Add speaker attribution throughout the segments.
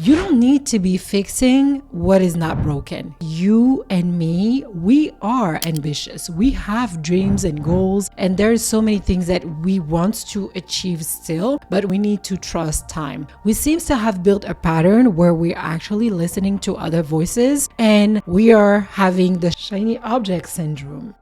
Speaker 1: You don't need to be fixing what is not broken. You and me, we are ambitious. We have dreams and goals, and there's so many things that we want to achieve still, but we need to trust time. We seem to have built a pattern where we're actually listening to other voices and we are having the shiny object syndrome.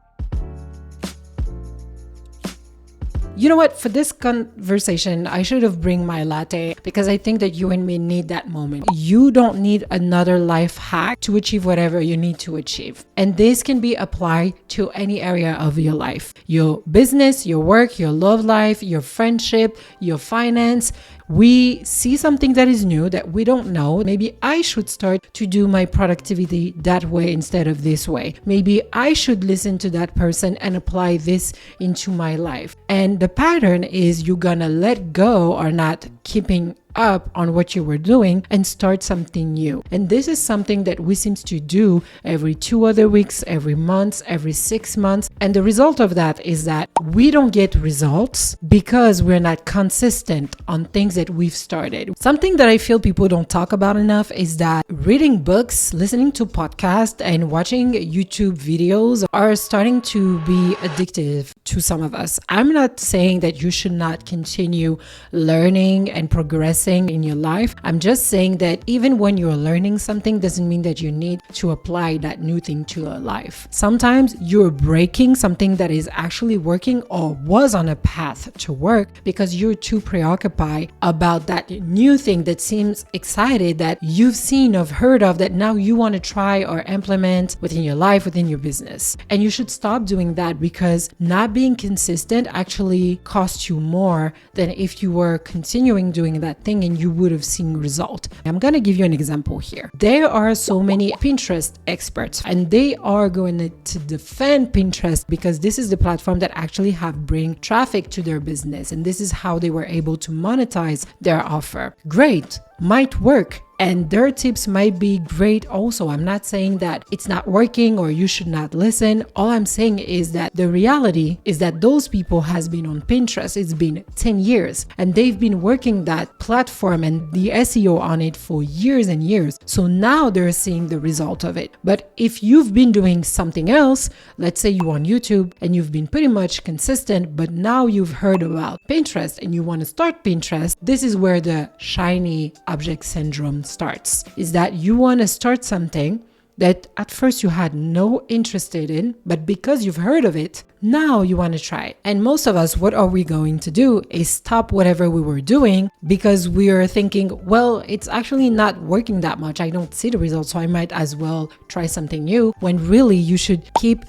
Speaker 1: You know what? For this conversation, I should have bring my latte because I think that you and me need that moment. You don't need another life hack to achieve whatever you need to achieve. And this can be applied to any area of your life. Your business, your work, your love life, your friendship, your finance. We see something that is new that we don't know. Maybe I should start to do my productivity that way instead of this way. Maybe I should listen to that person and apply this into my life. And the pattern is you're gonna let go or not keeping up on what you were doing and start something new. And this is something that we seem to do every 2 other weeks, every month, every 6 months. And the result of that is that we don't get results because we're not consistent on things that we've started. Something that I feel people don't talk about enough is that reading books, listening to podcasts, and watching YouTube videos are starting to be addictive to some of us. I'm not saying that you should not continue learning and progressing in your life. I'm just saying that even when you're learning something doesn't mean that you need to apply that new thing to your life. Sometimes you're breaking something that is actually working or was on a path to work because you're too preoccupied about that new thing that seems excited that you've seen or heard of that now you want to try or implement within your life, within your business. And you should stop doing that because not being consistent actually costs you more than if you were continuing doing that thing and you would have seen result. I'm going to give you an example here. There are so many Pinterest experts and they are going to defend Pinterest because this is the platform that actually have bring traffic to their business and this is how they were able to monetize their offer. Great, might work. And their tips might be great also. I'm not saying that it's not working or you should not listen. All I'm saying is that the reality is that those people has been on Pinterest. It's been 10 years and they've been working that platform and the SEO on it for years and years. So now they're seeing the result of it. But if you've been doing something else, let's say you're on YouTube and you've been pretty much consistent, but now you've heard about Pinterest and you want to start Pinterest, this is where the shiny object syndrome starts, is that you want to start something that at first you had no interest in, but because you've heard of it, now you want to try it. And most of us, what are we going to do is stop whatever we were doing because we are thinking, well, it's actually not working that much. I don't see the results, so I might as well try something new, when really you should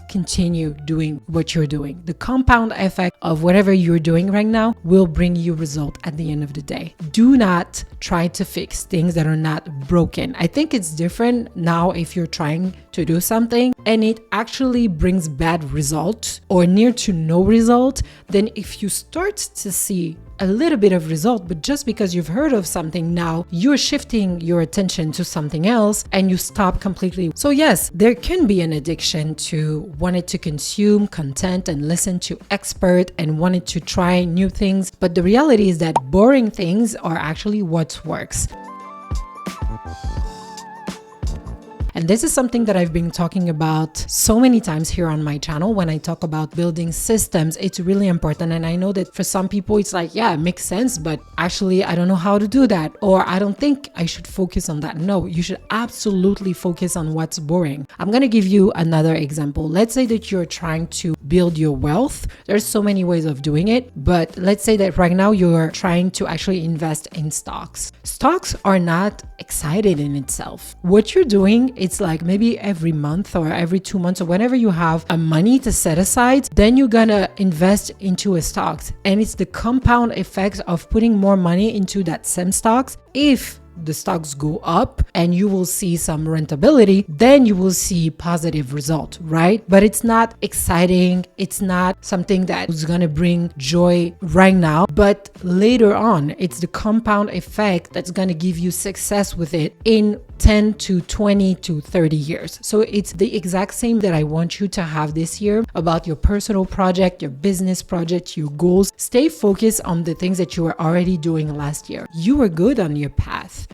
Speaker 1: continue doing what you're doing. The compound effect of whatever you're doing right now will bring you result at the end of the day. Do not try to fix things that are not broken. I think it's different now if you're trying to do something and it actually brings bad results or near to no result, then if you start to see a little bit of result, but just because you've heard of something, now you're shifting your attention to something else and you stop completely. So yes, there can be an addiction to wanting to consume content and listen to expert and wanting to try new things. But the reality is that boring things are actually what works. And this is something that I've been talking about so many times here on my channel. When I talk about building systems, it's really important. And I know that for some people, it's like, yeah, it makes sense, but actually, I don't know how to do that. Or I don't think I should focus on that. No, you should absolutely focus on what's boring. I'm going to give you another example. Let's say that you're trying to build your wealth. There's so many ways of doing it, but let's say that right now you're trying to actually invest in stocks. Stocks are not exciting in itself. What you're doing, it's like maybe every month or every 2 months or whenever you have a money to set aside, then you're gonna invest into a stocks. And it's the compound effect of putting more money into that same stocks. If the stocks go up and you will see some rentability, then you will see positive result, right? But it's not exciting. It's not something that is going to bring joy right now, but later on, it's the compound effect that's going to give you success with it in 10 to 20 to 30 years. So it's the exact same that I want you to have this year about your personal project, your business project, your goals. Stay focused on the things that you were already doing last year. You were good on your path.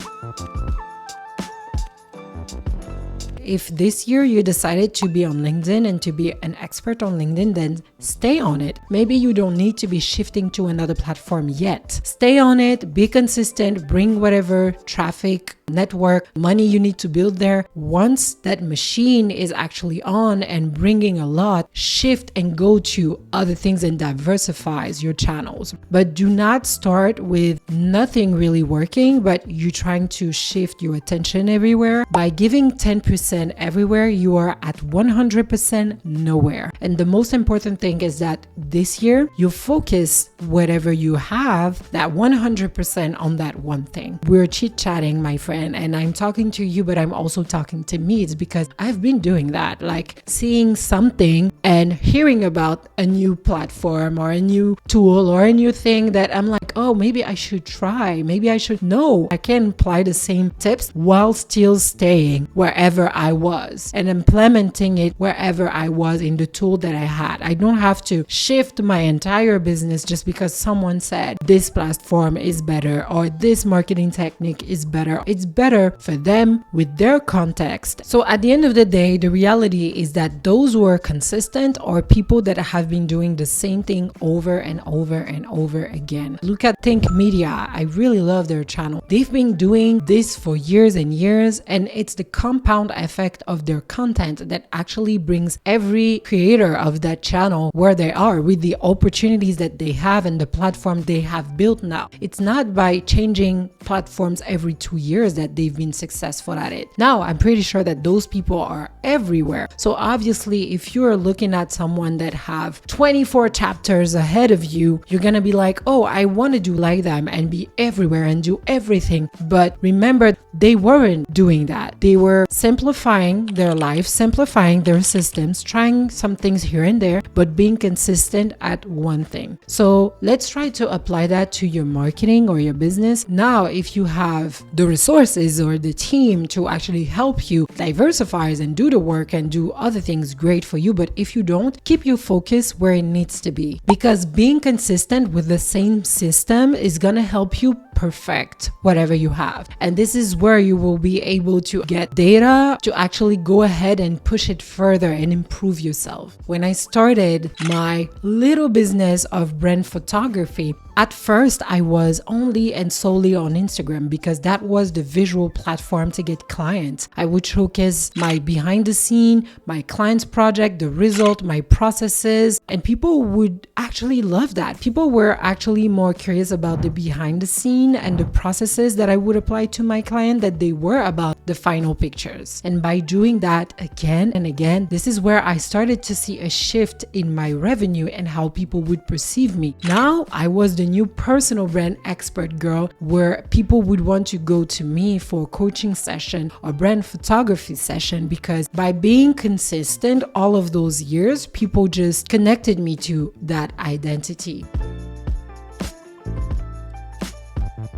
Speaker 1: if this year you decided to be on LinkedIn and to be an expert on LinkedIn, then stay on it. Maybe you don't need to be shifting to another platform yet. Stay on it, be consistent, bring whatever traffic, network, money you need to build there. Once that machine is actually on and bringing a lot, shift and go to other things and diversifies your channels. But do not start with nothing really working, but you trying to shift your attention everywhere. By giving 10% everywhere, you are at 100% nowhere. And the most important thing is that this year you focus whatever you have, that 100% on that one thing. We're chit-chatting, my friend, and I'm talking to you, but I'm also talking to me. It's because I've been doing that, like seeing something and hearing about a new platform or a new tool or a new thing that I'm like, oh, maybe I should try. Maybe I should know. I can apply the same tips while still staying wherever I was and implementing it wherever I was in the tool that I had. I don't have to shift my entire business just because someone said this platform is better or this marketing technique is better. It's better for them with their context. So at the end of the day, the reality is that those who are consistent are people that have been doing the same thing over and over and over again. Look at Think Media. I really love their channel. They've been doing this for years and years, and it's the compound effect of their content that actually brings every creator of that channel where they are with the opportunities that they have and the platform they have built now. It's not by changing platforms every 2 years that they've been successful at it. Now, I'm pretty sure that those people are everywhere. So obviously, if you're looking at someone that have 24 chapters ahead of you, you're gonna be like, oh, I want to do like them and be everywhere and do everything. But remember, they weren't doing that. They were simplifying their life, simplifying their systems, trying some things here and there, but being consistent at one thing. So let's try to apply that to your marketing or your business. Now, if you have the resources or the team to actually help you diversify and do the work and do other things, great for you. But if you don't, keep your focus where it needs to be, because being consistent with the same system is going to help you perfect whatever you have. And this is where you will be able to get data to actually go ahead and push it further and improve yourself. When I started my little business of brand photography, at first, I was only and solely on Instagram because that was the visual platform to get clients. I would showcase my behind the scene, my client's project, the result, my processes, and people would actually love that. People were actually more curious about the behind the scene and the processes that I would apply to my client than they were about the final pictures. And by doing that again and again, this is where I started to see a shift in my revenue and how people would perceive me. Now, I was the new personal brand expert girl where people would want to go to me for a coaching session or brand photography session, because by being consistent all of those years, people just connected me to that identity.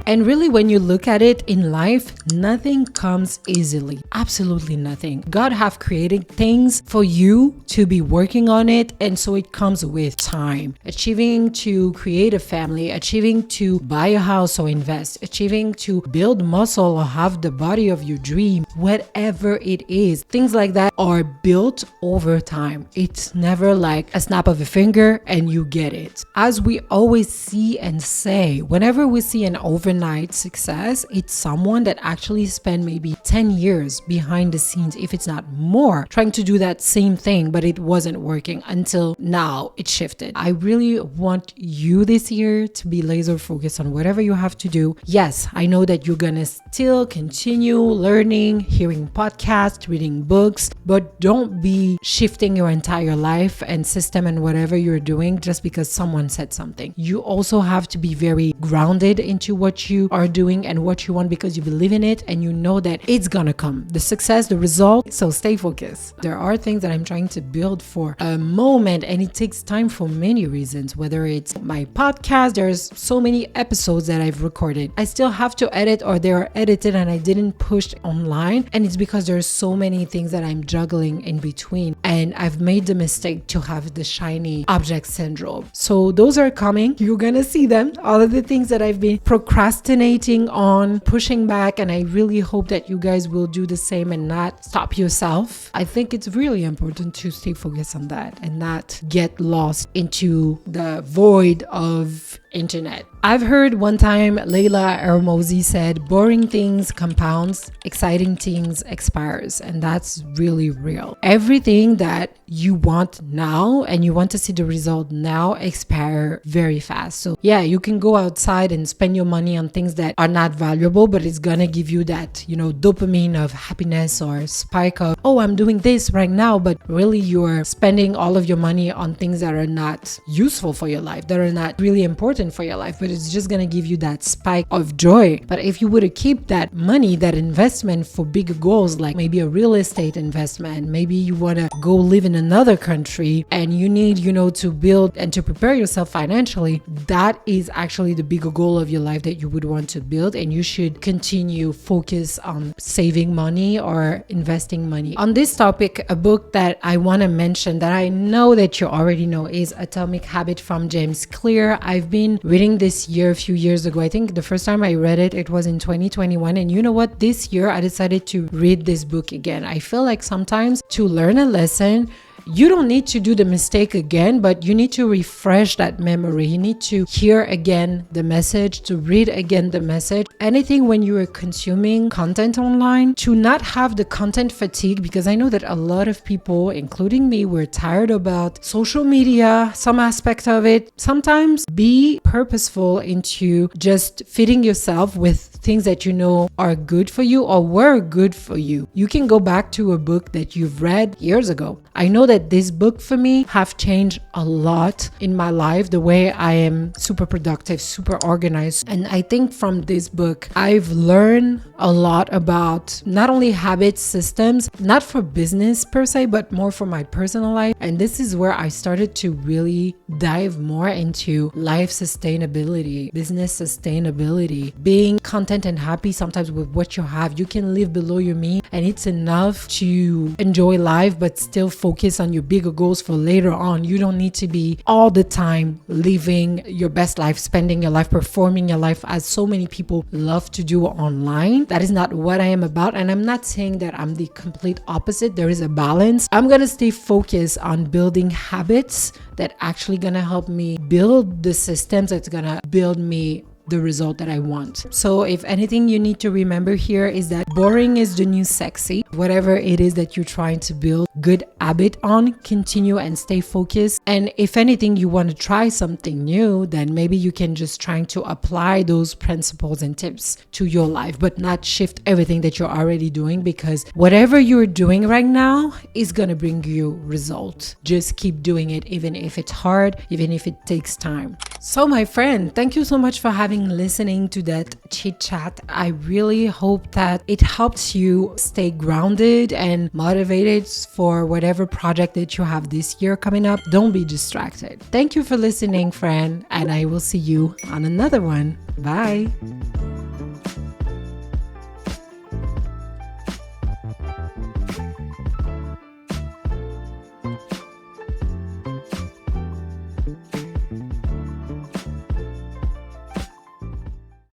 Speaker 1: And really, when you look at it in life, nothing comes easily. Absolutely nothing. God have created things for you to be working on it. And so it comes with time. Achieving to create a family, achieving to buy a house or invest, achieving to build muscle or have the body of your dream, whatever it is, things like that are built over time. It's never like a snap of a finger and you get it. As we always see and say, whenever we see an overnight success, it's someone that actually spent maybe 10 years behind the scenes, if it's not more, trying to do that same thing, but it wasn't working until now it shifted. I really want you this year to be laser focused on whatever you have to do. Yes, I know that you're gonna still continue learning, hearing podcasts, reading books, but don't be shifting your entire life and system and whatever you're doing just because someone said something. You also have to be very grounded into what you are doing and what you want, because you believe in it and you know that it's gonna come, the success, the result. So stay focused. There are things that I'm trying to build for a moment, and it takes time for many reasons. Whether it's my podcast, there's so many episodes that I've recorded, I still have to edit, or they are edited and I didn't push online, and it's because there's so many things that I'm juggling in between, and I've made the mistake to have the shiny object syndrome. So those are coming. You're gonna see them, all of the things that I've been procrastinating procrastinating on, pushing back, and I really hope that you guys will do the same and not stop yourself. I think it's really important to stay focused on that and not get lost into the void of internet. I've heard one time Layla Ermozi said, boring things compounds, exciting things expires. And that's really real. Everything that you want now and you want to see the result now expire very fast. So yeah, you can go outside and spend your money on things that are not valuable, but it's gonna give you that, dopamine of happiness or spike of, oh, I'm doing this right now, but really you're spending all of your money on things that are not useful for your life, that are not really important for your life, but it's just gonna give you that spike of joy. But if you were to keep that money, that investment for bigger goals, like maybe a real estate investment, maybe you wanna go live in another country and you need, to build and to prepare yourself financially, that is actually the bigger goal of your life that you would want to build, and you should continue focus on saving money or investing money. On this topic, a book that I want to mention that I know that you already know is Atomic Habit from James Clear. I've been reading this year a few years ago. I think the first time I read it, it was in 2021. And you know what? This year I decided to read this book again. I feel like sometimes to learn a lesson, you don't need to do the mistake again, but you need to refresh that memory. You need to hear again the message, to read again the message. Anything when you are consuming content online, to not have the content fatigue, because I know that a lot of people, including me, were tired about social media, some aspect of it. Sometimes be purposeful into just feeding yourself with things that you know are good for you or were good for you. You can go back to a book that you've read years ago. I know that this book for me have changed a lot in my life, the way I am super productive, super organized. And I think from this book, I've learned a lot about not only habits, systems, not for business per se, but more for my personal life. And this is where I started to really dive more into life sustainability, business sustainability, being content and happy sometimes with what you have. You can live below your means and it's enough to enjoy life, but still focus on your bigger goals for later on. You don't need to be all the time living your best life, spending your life, performing your life as so many people love to do online. That is not what I am about. And I'm not saying that I'm the complete opposite. There is a balance. I'm going to stay focused on building habits that actually going to help me build the systems that's going to build me the result that I want. So if anything you need to remember here is that boring is the new sexy. Whatever it is that you're trying to build good habit on, continue and stay focused. And if anything you want to try something new, then maybe you can just trying to apply those principles and tips to your life, but not shift everything that you're already doing, because whatever you're doing right now is going to bring you results. Just keep doing it, even if it's hard, even if it takes time. So my friend, thank you so much for listening to that chit chat. I really hope that it helps you stay grounded and motivated for whatever project that you have this year coming up. Don't be distracted. Thank you for listening, friend, and I will see you on another one. Bye.